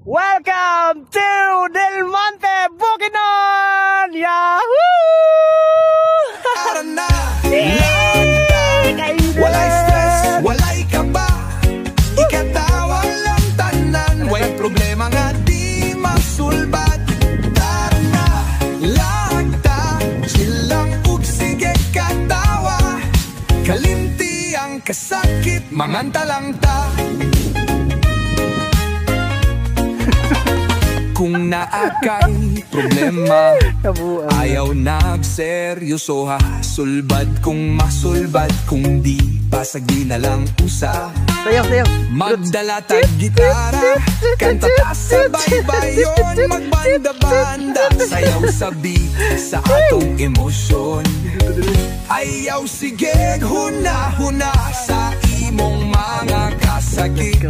Welcome to Del Monte, Bukidnon! Yahoo! Tara na! Walay stress, walay kaba. Ikatawa lang tanan. Way problema nga di masulbat. Tara na! Lagta, chill lang ug sige katawa. Kalimti ang kasakit, manganta lang ta. Kung naakay problema, ayaw nagseryoso ha. Sulbad kung masulbad, kung di pasag di na lang usa. Magdala tag gitara, kanta ta sabay-bayon, magbanda-banda. Sayaw sabi sa atong emosyon. Ayaw sige huna-huna sa imong mga kasakit.